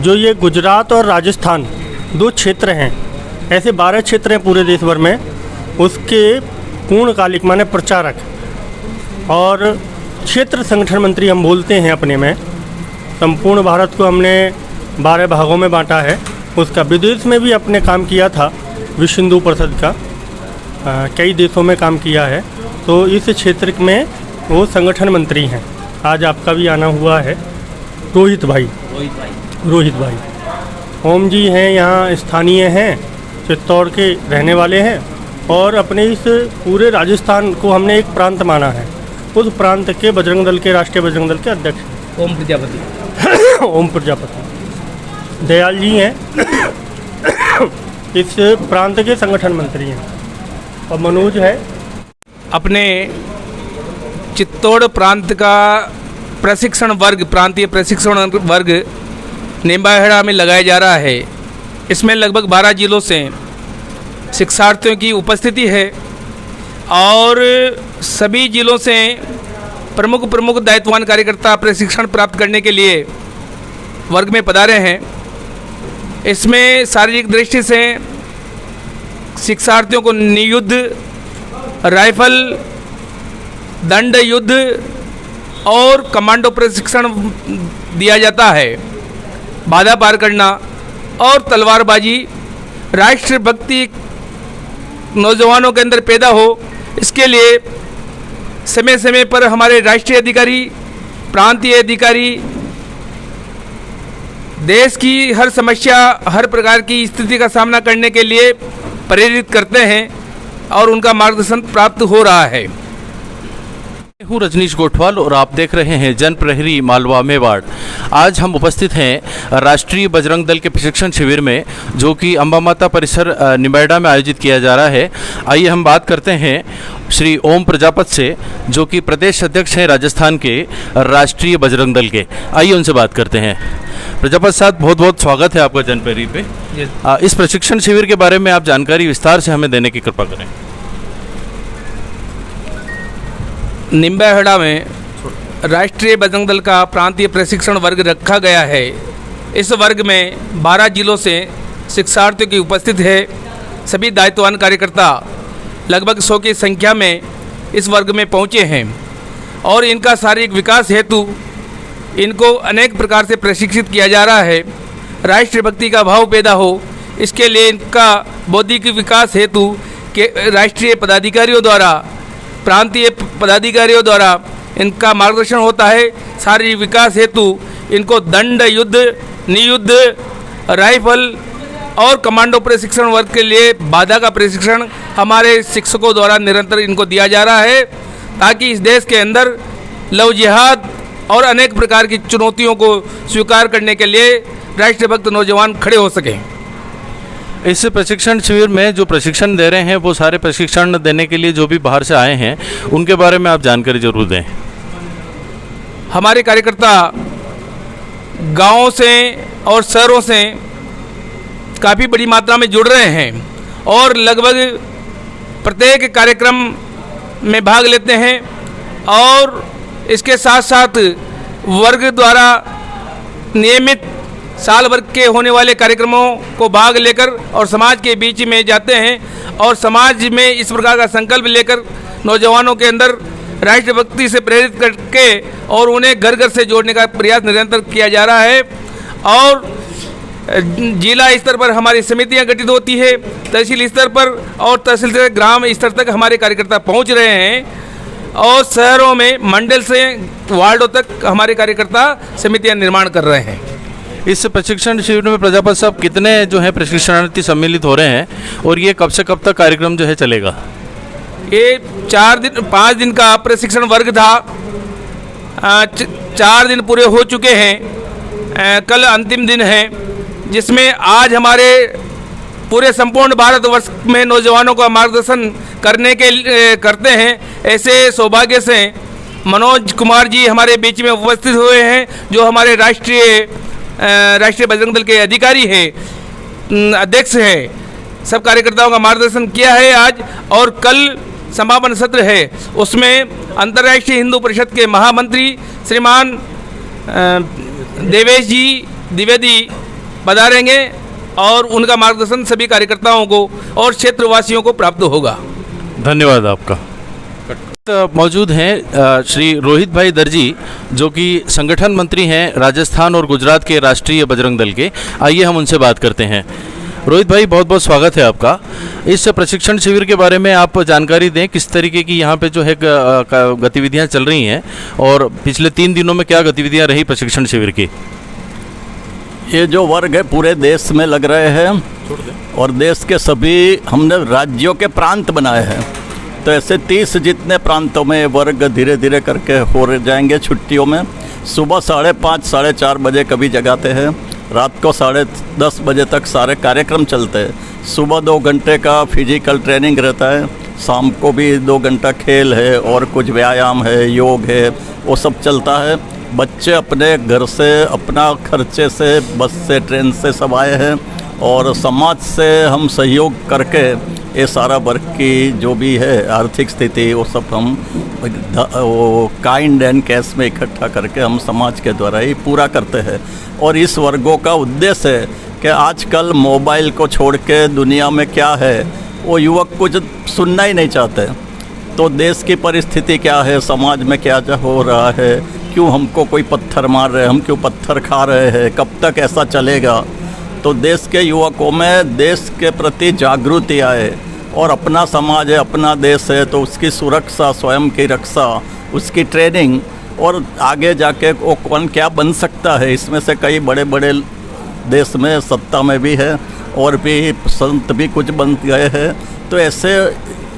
जो ये गुजरात और राजस्थान दो क्षेत्र हैं, ऐसे 12 क्षेत्र हैं पूरे देश भर में, उसके पूर्णकालिक माने प्रचारक और क्षेत्र संगठन मंत्री हम बोलते हैं अपने में। संपूर्ण भारत को हमने 12 भागों में बांटा है। उसका विदेश में भी अपने काम किया था, विश्व हिंदू परिषद का कई देशों में काम किया है। तो इस क्षेत्र में वो संगठन मंत्री हैं। आज आपका भी आना हुआ है, रोहित भाई। ओम जी हैं, यहाँ स्थानीय हैं, चित्तौड़ के रहने वाले हैं और अपने इस पूरे राजस्थान को हमने एक प्रांत माना है। उस प्रांत के बजरंग दल के, राष्ट्रीय बजरंग दल के अध्यक्ष ओम प्रजापति दयाल जी हैं, इस प्रांत के संगठन मंत्री हैं। और मनोज है, अपने चित्तौड़ प्रांत का प्रशिक्षण वर्ग, प्रांतीय प्रशिक्षण वर्ग निम्बाहेड़ा में लगाया जा रहा है। इसमें लगभग 12 जिलों से शिक्षार्थियों की उपस्थिति है और सभी जिलों से प्रमुख दायित्ववान कार्यकर्ता प्रशिक्षण प्राप्त करने के लिए वर्ग में पधारे हैं। इसमें शारीरिक दृष्टि से शिक्षार्थियों को नियुद्ध, राइफल, दंड युद्ध और कमांडो प्रशिक्षण दिया जाता है। बाधा पार करना और तलवारबाजी, राष्ट्रभक्ति नौजवानों के अंदर पैदा हो, इसके लिए समय समय पर हमारे राष्ट्रीय अधिकारी, प्रांतीय अधिकारी देश की हर समस्या, हर प्रकार की स्थिति का सामना करने के लिए प्रेरित करते हैं और उनका मार्गदर्शन प्राप्त हो रहा है। मैं हूँ रजनीश गोठवाल और आप देख रहे हैं जन प्रहरी मालवा मेवाड़। आज हम उपस्थित हैं राष्ट्रीय बजरंग दल के प्रशिक्षण शिविर में, जो कि अंबा माता परिसर निम्बाहेड़ा में आयोजित किया जा रहा है। आइए हम बात करते हैं श्री ओम प्रजापति से, जो कि प्रदेश अध्यक्ष हैं राजस्थान के राष्ट्रीय बजरंग दल के। आइए उनसे बात करते हैं। प्रजापति साहब, बहुत बहुत स्वागत है आपका जन प्रहरी पे। इस प्रशिक्षण शिविर के बारे में आप जानकारी विस्तार से हमें देने की कृपा करें। निम्बाहेड़ा में राष्ट्रीय बजरंग दल का प्रांतीय प्रशिक्षण वर्ग रखा गया है। इस वर्ग में 12 जिलों से शिक्षार्थियों की उपस्थिति है। सभी दायित्ववान कार्यकर्ता लगभग 100 की संख्या में इस वर्ग में पहुँचे हैं और इनका शारीरिक विकास हेतु इनको अनेक प्रकार से प्रशिक्षित किया जा रहा है। राष्ट्रभक्ति का भाव पैदा हो, इसके लिए इनका बौद्धिक विकास हेतु के राष्ट्रीय पदाधिकारियों द्वारा, प्रांतीय पदाधिकारियों द्वारा इनका मार्गदर्शन होता है। शारीरिक विकास हेतु इनको दंड युद्ध, नियुद्ध, राइफल और कमांडो प्रशिक्षण वर्ग के लिए बाधा का प्रशिक्षण हमारे शिक्षकों द्वारा निरंतर इनको दिया जा रहा है, ताकि इस देश के अंदर लव जिहाद और अनेक प्रकार की चुनौतियों को स्वीकार करने के लिए राष्ट्रभक्त नौजवान खड़े हो सकें। इस प्रशिक्षण शिविर में जो प्रशिक्षण दे रहे हैं, वो सारे प्रशिक्षण देने के लिए जो भी बाहर से आए हैं, उनके बारे में आप जानकारी जरूर दें। हमारे कार्यकर्ता गांवों से और शहरों से काफ़ी बड़ी मात्रा में जुड़ रहे हैं और लगभग प्रत्येक कार्यक्रम में भाग लेते हैं और इसके साथ साथ वर्ग द्वारा नियमित साल भर के होने वाले कार्यक्रमों को भाग लेकर और समाज के बीच में जाते हैं और समाज में इस प्रकार का संकल्प लेकर नौजवानों के अंदर राष्ट्रभक्ति से प्रेरित करके और उन्हें घर घर से जोड़ने का प्रयास निरंतर किया जा रहा है। और जिला स्तर पर हमारी समितियां गठित होती है, तहसील स्तर पर और तहसील से ग्राम स्तर तक हमारे कार्यकर्ता पहुंच रहे हैं और शहरों में मंडल से वार्डों तक हमारे कार्यकर्ता समितियां निर्माण कर रहे हैं। इस प्रशिक्षण शिविर में प्रजापति साहब कितने जो है प्रशिक्षणार्थी सम्मिलित हो रहे हैं और ये कब से कब तक कार्यक्रम जो है चलेगा? ये 5 दिन का प्रशिक्षण वर्ग था। 4 दिन पूरे हो चुके हैं, कल अंतिम दिन है, जिसमें आज हमारे पूरे संपूर्ण भारतवर्ष में नौजवानों का मार्गदर्शन करते हैं। ऐसे सौभाग्य से मनोज कुमार जी हमारे बीच में उपस्थित हुए हैं, जो हमारे राष्ट्रीय बजरंग दल के अधिकारी हैं, अध्यक्ष हैं। सब कार्यकर्ताओं का मार्गदर्शन किया है आज, और कल समापन सत्र है, उसमें अंतर्राष्ट्रीय हिंदू परिषद के महामंत्री श्रीमान देवेश जी द्विवेदी पधारेंगे और उनका मार्गदर्शन सभी कार्यकर्ताओं को और क्षेत्रवासियों को प्राप्त होगा। धन्यवाद आपका। मौजूद हैं श्री रोहित भाई दर्जी, जो कि संगठन मंत्री हैं राजस्थान और गुजरात के राष्ट्रीय बजरंग दल के। आइए हम उनसे बात करते हैं। रोहित भाई, बहुत बहुत स्वागत है आपका। इस प्रशिक्षण शिविर के बारे में आप जानकारी दें, किस तरीके की यहाँ पे जो है गतिविधियाँ चल रही हैं और पिछले 3 दिनों में क्या गतिविधियाँ रही प्रशिक्षण शिविर की। ये जो वर्ग है पूरे देश में लग रहे हैं और देश के सभी हमने राज्यों के प्रांत बनाए हैं, तो ऐसे 30 जितने प्रांतों में वर्ग धीरे धीरे करके हो जाएंगे छुट्टियों में। सुबह 5:30 साढ़े 4 बजे कभी जगाते हैं, रात को 10:30 बजे तक सारे कार्यक्रम चलते हैं। सुबह 2 घंटे का फिजिकल ट्रेनिंग रहता है, शाम को भी 2 घंटा खेल है और कुछ व्यायाम है, योग है, वो सब चलता है। बच्चे अपने घर से अपना खर्चे से बस से ट्रेन से सब आए हैं और समाज से हम सहयोग करके ये सारा वर्ग की जो भी है आर्थिक स्थिति वो सब हम वो काइंड एंड कैश में इकट्ठा करके हम समाज के द्वारा ही पूरा करते हैं। और इस वर्गों का उद्देश्य है कि आजकल मोबाइल को छोड़ के दुनिया में क्या है वो युवक कुछ सुनना ही नहीं चाहते। तो देश की परिस्थिति क्या है, समाज में क्या हो रहा है, क्यों हमको कोई पत्थर मार रहे हैं, हम क्यों पत्थर खा रहे हैं, कब तक ऐसा चलेगा। तो देश के युवकों में देश के प्रति जागृति आए और अपना समाज है, अपना देश है, तो उसकी सुरक्षा, स्वयं की रक्षा, उसकी ट्रेनिंग और आगे जाके वो कौन क्या बन सकता है। इसमें से कई बड़े बड़े देश में सत्ता में भी है और भी संत भी कुछ बन गए हैं। तो ऐसे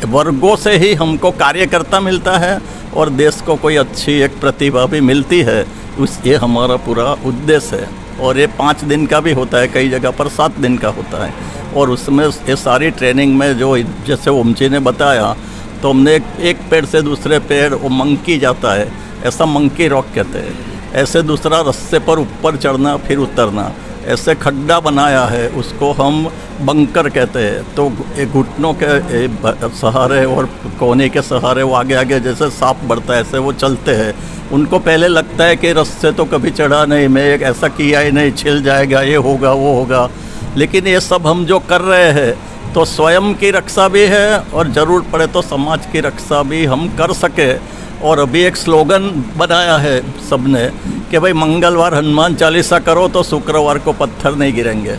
वर्गों से ही हमको कार्यकर्ता मिलता है और देश को कोई अच्छी एक प्रतिभा भी मिलती है। ये हमारा पूरा उद्देश्य है। और ये 5 दिन का भी होता है, कई जगह पर 7 दिन का होता है। और उसमें ये सारी ट्रेनिंग में जो जैसे ओमजी ने बताया, तो हमने एक पेड़ से दूसरे पेड़ वो मंकी जाता है, ऐसा मंकी रॉक कहते हैं। ऐसे दूसरा रस्से पर ऊपर चढ़ना फिर उतरना, ऐसे खड्डा बनाया है, उसको हम बंकर कहते हैं। तो एक घुटनों के सहारे और कोने के सहारे वो आगे आगे जैसे सांप बढ़ता है ऐसे वो चलते हैं। उनको पहले लगता है कि रस्से तो कभी चढ़ा नहीं, मैं एक ऐसा किया ही नहीं, छिल जाएगा, ये होगा वो होगा। लेकिन ये सब हम जो कर रहे हैं तो स्वयं की रक्षा भी है और ज़रूरत पड़े तो समाज की रक्षा भी हम कर सके। और अभी एक स्लोगन बनाया है सबने कि भाई मंगलवार हनुमान चालीसा करो तो शुक्रवार को पत्थर नहीं गिरेंगे।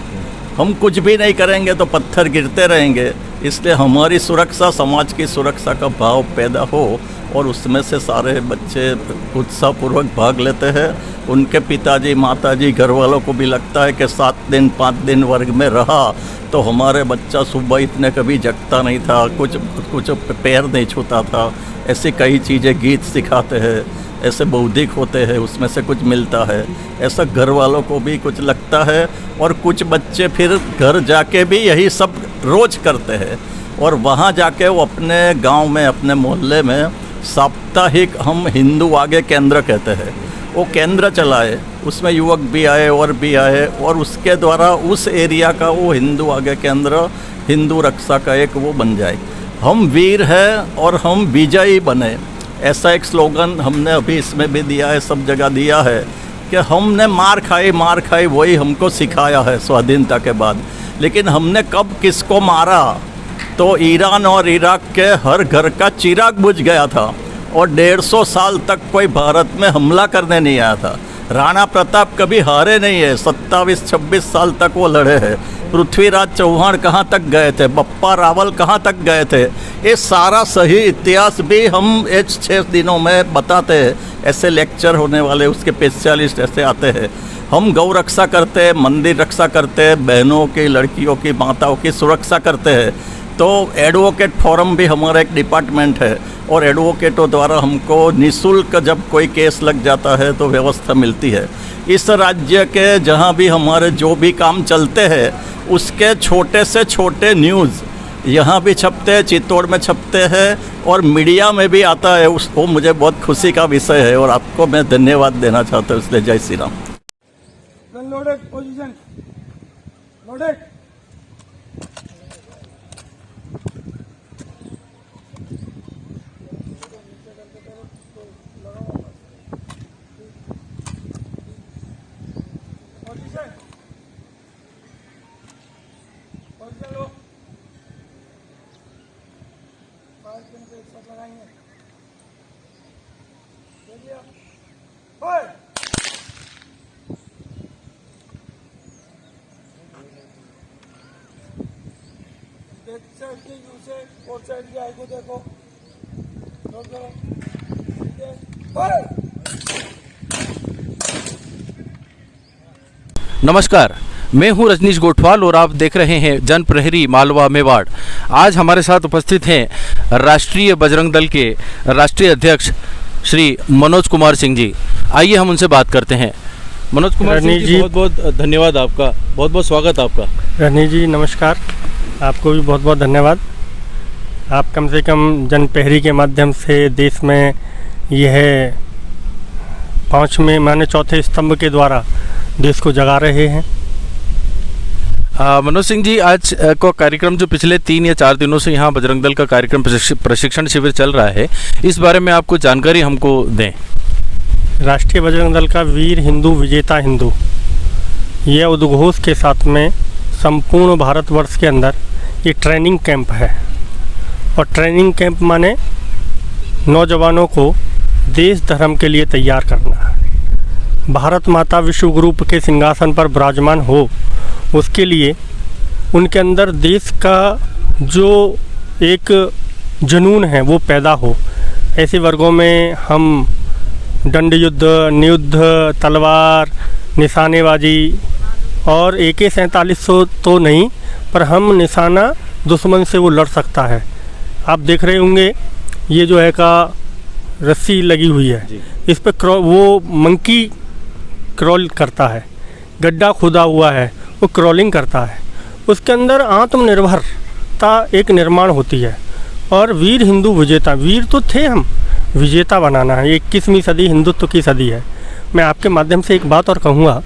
हम कुछ भी नहीं करेंगे तो पत्थर गिरते रहेंगे। इसलिए हमारी सुरक्षा, समाज की सुरक्षा का भाव पैदा हो और उसमें से सारे बच्चे उत्साहपूर्वक भाग लेते हैं। उनके पिताजी, माताजी, घर वालों को भी लगता है कि 7 दिन 5 दिन वर्ग में रहा तो हमारे बच्चा सुबह इतने कभी जगता नहीं था, कुछ पैर नहीं छूता था। ऐसी कई चीज़ें, गीत सिखाते हैं, ऐसे बौद्धिक होते हैं, उसमें से कुछ मिलता है। ऐसा घर वालों को भी कुछ लगता है और कुछ बच्चे फिर घर जाके भी यही सब रोज़ करते हैं। और वहाँ जाके वो अपने गांव में, अपने मोहल्ले में साप्ताहिक हम हिंदू आगे केंद्र कहते हैं, वो केंद्र चलाए, उसमें युवक भी आए और भी आए और उसके द्वारा उस एरिया का वो हिंदू आगे केंद्र, हिंदू रक्षा का एक वो बन जाए। हम वीर हैं और हम विजयी बने, ऐसा एक स्लोगन हमने अभी इसमें भी दिया है, सब जगह दिया है कि हमने मार खाई वही हमको सिखाया है स्वाधीनता के बाद। लेकिन हमने कब किसको मारा, तो ईरान और इराक के हर घर का चिराग बुझ गया था और 150 साल तक कोई भारत में हमला करने नहीं आया था। राणा प्रताप कभी हारे नहीं है, 27-26 साल तक वो लड़े हैं। पृथ्वीराज चौहान कहाँ तक गए थे, बप्पा रावल कहाँ तक गए थे, ये सारा सही इतिहास भी हम 6 दिनों में बताते हैं। ऐसे लेक्चर होने वाले उसके स्पेशलिस्ट ऐसे आते हैं। हम गौ रक्षा करते हैं, मंदिर रक्षा करते हैं, बहनों की, लड़कियों की, माताओं की सुरक्षा करते हैं। तो एडवोकेट फोरम भी हमारा एक डिपार्टमेंट है और एडवोकेटों द्वारा हमको निःशुल्क जब कोई केस लग जाता है तो व्यवस्था मिलती है। इस राज्य के जहाँ भी हमारे जो भी काम चलते हैं उसके छोटे से छोटे न्यूज़ यहाँ भी छपते हैं, चित्तौड़ में छपते हैं और मीडिया में भी आता है। वो मुझे बहुत खुशी का विषय है और आपको मैं धन्यवाद देना चाहता हूँ। इसलिए जय Shri Ram. Loaded position, loaded. बनाएंगे। देखिए फायर। बैक साइड के व्यू से फोर्थ साइड के आई को देखो। नोट करो। ठीक है, फायर। नमस्कार, मैं हूं रजनीश गोठवाल और आप देख रहे हैं जन प्रहरी मालवा मेवाड़। आज हमारे साथ उपस्थित हैं राष्ट्रीय बजरंग दल के राष्ट्रीय अध्यक्ष श्री मनोज कुमार सिंह जी। आइए हम उनसे बात करते हैं। मनोज कुमार सिंह जी, बहुत बहुत धन्यवाद आपका, बहुत बहुत स्वागत आपका। रजनी जी नमस्कार, आपको भी बहुत बहुत धन्यवाद। आप कम से कम जन प्रहरी के माध्यम से देश में यह चौथे स्तंभ के द्वारा देश को जगा रहे हैं। मनोज सिंह जी, आज का कार्यक्रम जो पिछले 3 या 4 दिनों से यहाँ बजरंग दल का कार्यक्रम प्रशिक्षण शिविर चल रहा है, इस बारे में आपको जानकारी हमको दें। राष्ट्रीय बजरंग दल का वीर हिंदू विजेता हिंदू, यह उद्घोष के साथ में संपूर्ण भारतवर्ष के अंदर ये ट्रेनिंग कैंप है। और ट्रेनिंग कैंप माने नौजवानों को देश धर्म के लिए तैयार करना है। भारत माता विश्व गुरु के सिंहासन पर विराजमान हो, उसके लिए उनके अंदर देश का जो एक जुनून है वो पैदा हो। ऐसे वर्गों में हम दंड युद्ध, नियुद्ध, तलवार, निशानेबाजी और AK-47 तो नहीं, पर हम निशाना दुश्मन से वो लड़ सकता है। आप देख रहे होंगे ये जो है का रस्सी लगी हुई है, इस पर वो मंकी क्रॉल करता है, गड्ढा खुदा हुआ है, वो क्रॉलिंग करता है। उसके अंदर आत्मनिर्भरता एक निर्माण होती है। और वीर हिंदू विजेता, वीर तो थे हम, विजेता बनाना है। 21वीं सदी हिंदुत्व की सदी है। मैं आपके माध्यम से एक बात और कहूँगा,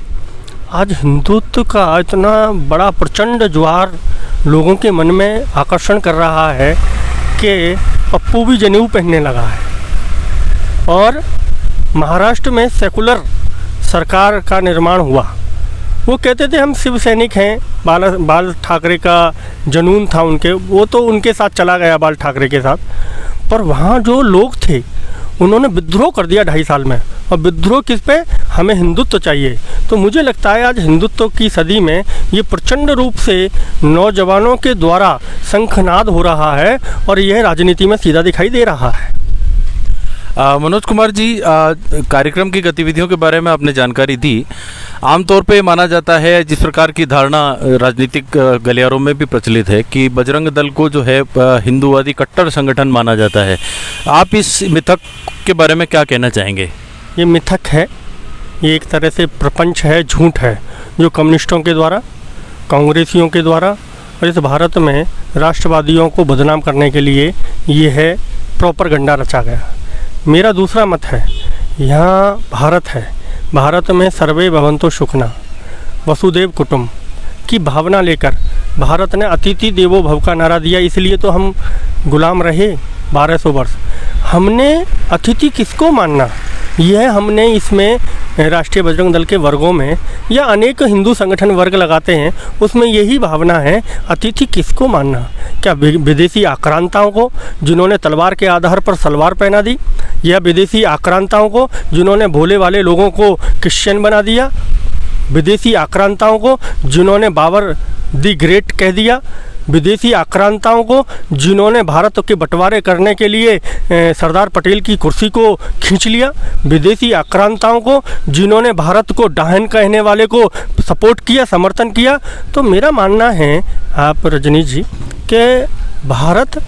आज हिंदुत्व का इतना बड़ा प्रचंड ज्वार लोगों के मन में आकर्षण कर रहा है कि पप्पू भी जनेऊ पहनने लगा है। और महाराष्ट्र में सेकुलर सरकार का निर्माण हुआ। वो कहते थे हम शिव सैनिक हैं, बाल ठाकरे का जुनून था उनके, वो तो उनके साथ चला गया बाल ठाकरे के साथ। पर वहाँ जो लोग थे उन्होंने विद्रोह कर दिया 2.5 साल में। और विद्रोह किस पे? हमें हिंदुत्व चाहिए। तो मुझे लगता है आज हिंदुत्व की सदी में ये प्रचंड रूप से नौजवानों के द्वारा शंखनाद हो रहा है और यह राजनीति में सीधा दिखाई दे रहा है। मनोज कुमार जी, कार्यक्रम की गतिविधियों के बारे में आपने जानकारी दी। आमतौर पे माना जाता है, जिस प्रकार की धारणा राजनीतिक गलियारों में भी प्रचलित है, कि बजरंग दल को जो है हिंदूवादी कट्टर संगठन माना जाता है। आप इस मिथक के बारे में क्या कहना चाहेंगे? ये मिथक है, ये एक तरह से प्रपंच है, झूठ है, जो कम्युनिस्टों के द्वारा, कांग्रेसियों के द्वारा और इस भारत में राष्ट्रवादियों को बदनाम करने के लिए ये है प्रोपेगेंडा रचा गया। मेरा दूसरा मत है, यहाँ भारत है, भारत में सर्वे भवन्तु सुखिनः, वसुदेव कुटुंब की भावना लेकर भारत ने अतिथि देवो भव का नारा दिया। इसलिए तो हम गुलाम रहे 1200 वर्ष। हमने अतिथि किसको मानना, यह हमने इसमें राष्ट्रीय बजरंग दल के वर्गों में या अनेक हिंदू संगठन वर्ग लगाते हैं, उसमें यही भावना है, अतिथि किसको मानना। क्या विदेशी आक्रांताओं को जिन्होंने तलवार के आधार पर सलवार पहना दी, या विदेशी आक्रांताओं को जिन्होंने भोले वाले लोगों को क्रिश्चियन बना दिया, विदेशी आक्रांताओं को जिन्होंने बाबर दी ग्रेट कह दिया, विदेशी आक्रांताओं को जिन्होंने भारत के बंटवारे करने के लिए सरदार पटेल की कुर्सी को खींच लिया, विदेशी आक्रांताओं को जिन्होंने भारत को डाहन कहने वाले को सपोर्ट किया, समर्थन किया। तो मेरा मानना है आप रजनीश जी कि भारत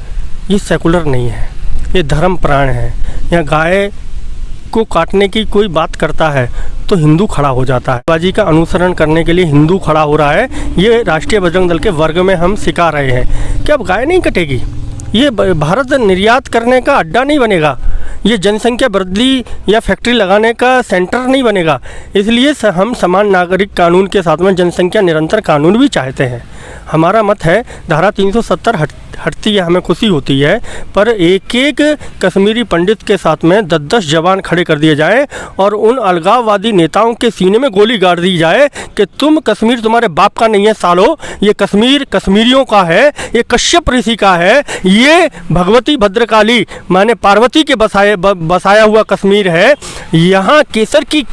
ये सेकुलर नहीं है, ये धर्म प्राण है। यहाँ गाय को काटने की कोई बात करता है तो हिंदू खड़ा हो जाता है। बाजी का अनुसरण करने के लिए हिंदू खड़ा हो रहा है। ये राष्ट्रीय बजरंग दल के वर्ग में हम सिखा रहे हैं कि अब गाय नहीं कटेगी, ये भारत निर्यात करने का अड्डा नहीं बनेगा, ये जनसंख्या वृद्धि या फैक्ट्री लगाने का सेंटर नहीं बनेगा। इसलिए हम समान नागरिक कानून के साथ में जनसंख्या निरंतर कानून भी चाहते हैं। हमारा मत है धारा 370 हटती है, हमें खुशी होती है, पर एक एक कश्मीरी पंडित के साथ में 10-10 जवान खड़े कर दिए जाए और उन अलगाववादी नेताओं के सीने में गोली गाड़ दी जाए कि तुम कश्मीर तुम्हारे बाप का नहीं है सालो, ये कश्मीर कश्मीरियों का है, ये कश्यप ऋषि का है, ये भगवती भद्रकाली माने पार्वती के बसाया हुआ कश्मीर है। यहाँ केसर की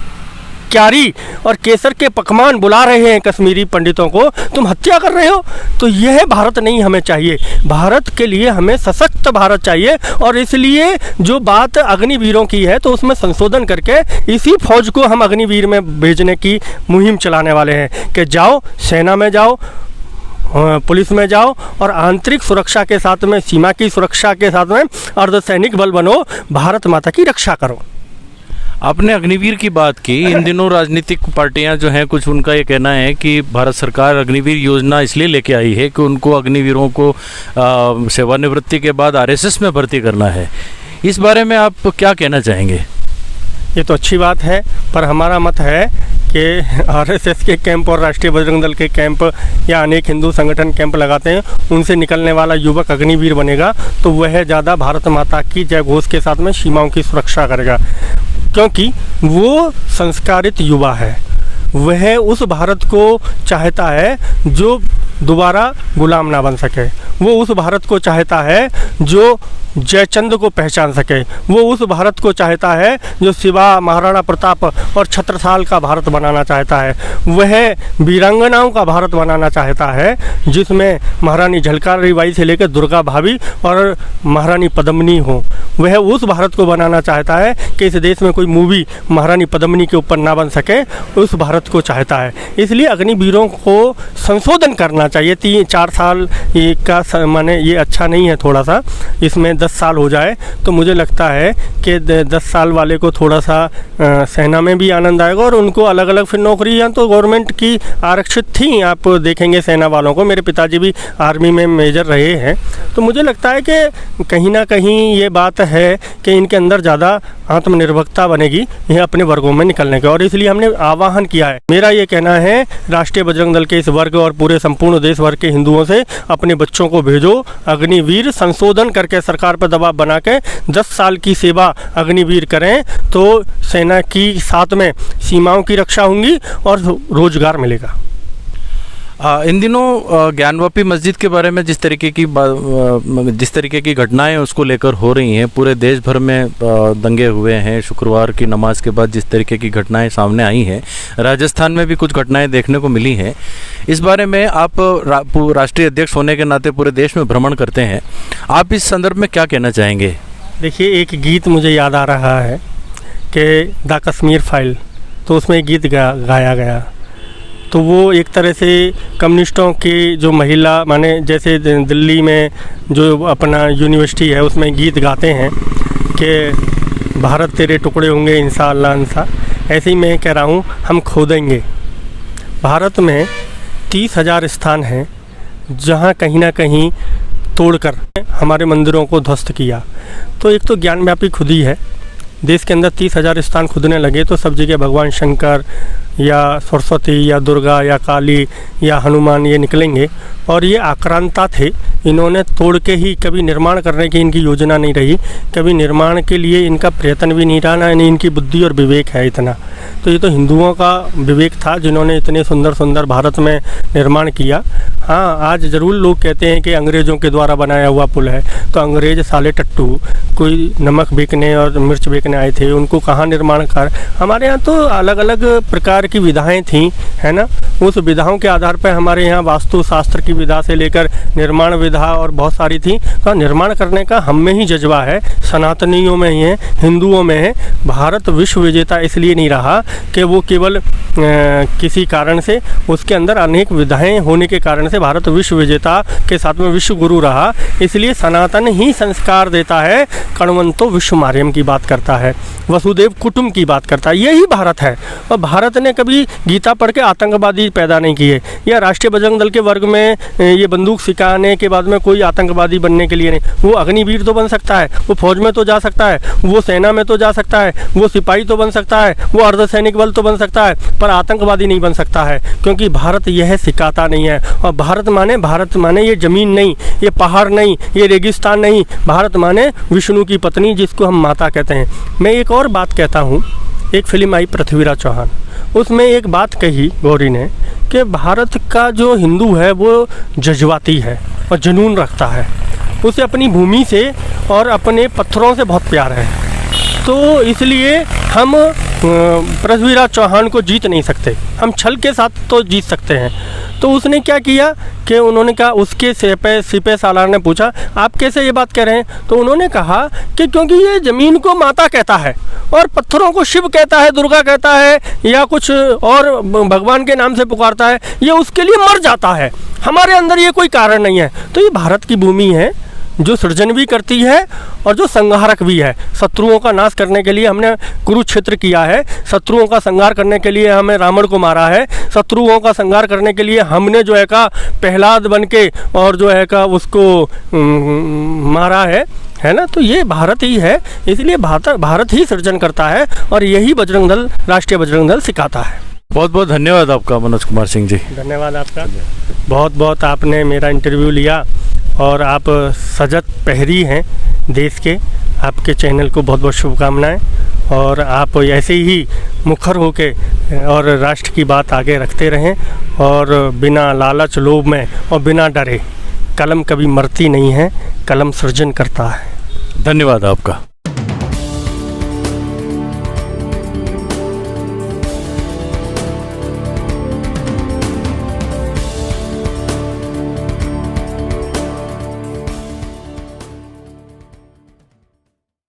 क्यारी और केसर के पकवान बुला रहे हैं कश्मीरी पंडितों को, तुम हत्या कर रहे हो। तो यह भारत नहीं हमें चाहिए। भारत के लिए हमें सशक्त भारत चाहिए और इसलिए जो बात अग्निवीरों की है तो उसमें संशोधन करके इसी फौज को हम अग्निवीर में भेजने की मुहिम चलाने वाले हैं कि जाओ, सेना में जाओ, पुलिस में जाओ और आंतरिक सुरक्षा के साथ में, सीमा की सुरक्षा के साथ में अर्धसैनिक बल बनो, भारत माता की रक्षा करो। आपने अग्निवीर की बात की। इन दिनों राजनीतिक पार्टियां जो हैं, कुछ उनका ये कहना है कि भारत सरकार अग्निवीर योजना इसलिए लेके आई है कि उनको अग्निवीरों को सेवानिवृत्ति के बाद आरएसएस में भर्ती करना है। इस बारे में आप क्या कहना चाहेंगे? ये तो अच्छी बात है, पर हमारा मत है कि आरएसएस के कैंप और राष्ट्रीय बजरंग दल के कैंप या अनेक हिंदू संगठन कैंप लगाते हैं, उनसे निकलने वाला युवक अग्निवीर बनेगा तो वह ज़्यादा भारत माता की जय घोष के साथ में सीमाओं की सुरक्षा करेगा, क्योंकि वो संस्कारित युवा है। वह उस भारत को चाहता है जो दोबारा गुलाम ना बन सके। वो उस भारत को चाहता है जो जयचंद को पहचान सके। वो उस भारत को चाहता है जो शिवा, महाराणा प्रताप और छत्रसाल का भारत बनाना चाहता है। वह वीरांगनाओं का भारत बनाना चाहता है जिसमें महारानी झलकारी बाई से लेकर दुर्गा भाभी और महारानी पद्मिनी हो। वह उस भारत को बनाना चाहता है कि इस देश में कोई मूवी महारानी पद्मिनी के ऊपर ना बन सके, उस भारत को चाहता है। इसलिए अग्निवीरों को संशोधन करना चाहिए। 3-4 साल का माने ये अच्छा नहीं है, थोड़ा सा इसमें 10 साल हो जाए तो मुझे लगता है कि 10 साल वाले को थोड़ा सा सेना में भी आनंद आएगा और उनको अलग अलग फिर नौकरियां तो गवर्नमेंट की आरक्षित थी। आप देखेंगे सेना वालों को, मेरे पिताजी भी आर्मी में मेजर रहे हैं, तो मुझे लगता है कि कहीं ना कहीं ये बात है कि इनके अंदर ज़्यादा आत्मनिर्भरता बनेगी यह अपने वर्गों में निकलने का, और इसलिए हमने आह्वान किया है। मेरा ये कहना है राष्ट्रीय बजरंग दल के इस वर्ग और पूरे संपूर्ण देश भर के हिंदुओं से अपने बच्चों को भेजो अग्निवीर, संशोधन करके सरकार पर दबाव बना के 10 साल की सेवा अग्निवीर करें तो सेना की साथ में सीमाओं की रक्षा होंगी और रोजगार मिलेगा। इन दिनों ज्ञानवापी मस्जिद के बारे में जिस तरीके की घटनाएं उसको लेकर हो रही हैं, पूरे देश भर में दंगे हुए हैं। शुक्रवार की नमाज के बाद जिस तरीके की घटनाएं सामने आई हैं, राजस्थान में भी कुछ घटनाएं देखने को मिली हैं। इस बारे में आप राष्ट्रीय अध्यक्ष होने के नाते पूरे देश में भ्रमण करते हैं, आप इस संदर्भ में क्या कहना चाहेंगे? देखिए, एक गीत मुझे याद आ रहा है कि द कश्मीर फाइल, तो उसमें एक गीत गाया गया, तो वो एक तरह से कम्युनिस्टों की जो महिला माने जैसे दिल्ली में जो अपना यूनिवर्सिटी है उसमें गीत गाते हैं कि भारत तेरे टुकड़े होंगे इंशाअल्लाह इंशा, ऐसे ही मैं कह रहा हूँ हम खोदेंगे। भारत में 30,000 स्थान हैं जहाँ कहीं ना कहीं तोड़कर हमारे मंदिरों को ध्वस्त किया। तो एक तो ज्ञानव्यापी खुदी है, देश के अंदर 30,000 स्थान खुदने लगे तो सब जगह भगवान शंकर या सरस्वती या दुर्गा या काली या हनुमान ये निकलेंगे, और ये आक्रांता थे। इन्होंने तोड़ के ही, कभी निर्माण करने की इनकी योजना नहीं रही, कभी निर्माण के लिए इनका प्रयत्न भी नहीं रहा, ना इनकी बुद्धि और विवेक है इतना। तो ये तो हिंदुओं का विवेक था जिन्होंने इतने सुंदर सुंदर भारत में निर्माण किया। हाँ, आज ज़रूर लोग कहते हैं कि अंग्रेज़ों के द्वारा बनाया हुआ पुल है, तो अंग्रेज़ साले टट्टू, कोई नमक बेचने और मिर्च बेचने आए थे, उनको कहाँ निर्माण कर। हमारे यहाँ तो अलग अलग प्रकार की विधाएं थी, है ना। उस विधाओं के आधार पर हमारे यहाँ वास्तुशास्त्र की विधा से लेकर निर्माण विधा और बहुत सारी थी। तो निर्माण करने का हम में ही जज्बा है, सनातनियों में ही है, हिंदुओं में है। भारत विश्व विजेता इसलिए नहीं रहा कि वो केवल किसी कारण से, उसके अंदर अनेक विधाएं होने के कारण से भारत विश्व विजेता के साथ में विश्व गुरु रहा। इसलिए सनातन ही संस्कार देता है, कणवंतो विश्व मार्यम की बात करता है, वसुदेव कुटुंब की बात करता है। यही भारत है। और भारत ने कभी गीता पढ़ के आतंकवादी पैदा नहीं किए, या राष्ट्रीय बजरंग दल के वर्ग में ये बंदूक सिखाने के बाद बाद में कोई आतंकवादी बनने के लिए नहीं। वो अग्निवीर तो बन सकता है, वो फौज में तो जा सकता है, वो सेना में तो जा सकता है, वो सिपाही तो बन सकता है, वो अर्धसैनिक बल तो बन सकता है, पर आतंकवादी नहीं बन सकता है, क्योंकि भारत यह सिखाता नहीं है। और भारत माने ये ज़मीन नहीं, ये पहाड़ नहीं, ये रेगिस्तान नहीं, भारत माने विष्णु की पत्नी, जिसको हम माता कहते हैं। मैं एक और बात कहता हूँ, एक फिल्म आई पृथ्वीराज चौहान, उसमें एक बात कही गौरी ने कि भारत का जो हिंदू है वो जज्बाती है और जुनून रखता है, उसे अपनी भूमि से और अपने पत्थरों से बहुत प्यार है, तो इसलिए हम पृथ्वीराज चौहान को जीत नहीं सकते, हम छल के साथ तो जीत सकते हैं। तो उसने क्या किया कि उन्होंने कहा, उसके सिपह सालार ने पूछा आप कैसे ये बात कह रहे हैं, तो उन्होंने कहा कि क्योंकि ये ज़मीन को माता कहता है और पत्थरों को शिव कहता है, दुर्गा कहता है, या कुछ और भगवान के नाम से पुकारता है, ये उसके लिए मर जाता है, हमारे अंदर ये कोई कारण नहीं है। तो ये भारत की भूमि है जो सृजन भी करती है और जो संहारक भी है। शत्रुओं का नाश करने के लिए हमने कुरुक्षेत्र किया है, शत्रुओं का संहार करने के लिए हमें रावण को मारा है, शत्रुओं का संहार करने के लिए हमने जो है का प्रहलाद बन के और जो है का उसको मारा है ना। तो ये भारत ही है, इसलिए भारत ही सृजन करता है और यही बजरंग दल, राष्ट्रीय बजरंग दल सिखाता है। बहुत बहुत धन्यवाद आपका मनोज कुमार सिंह जी। धन्यवाद आपका, बहुत बहुत आपने मेरा इंटरव्यू लिया और आप सजग प्रहरी हैं देश के। आपके चैनल को बहुत बहुत शुभकामनाएं और आप ऐसे ही मुखर होके और राष्ट्र की बात आगे रखते रहें और बिना लालच लोभ में और बिना डरे। कलम कभी मरती नहीं है, कलम सृजन करता है। धन्यवाद आपका।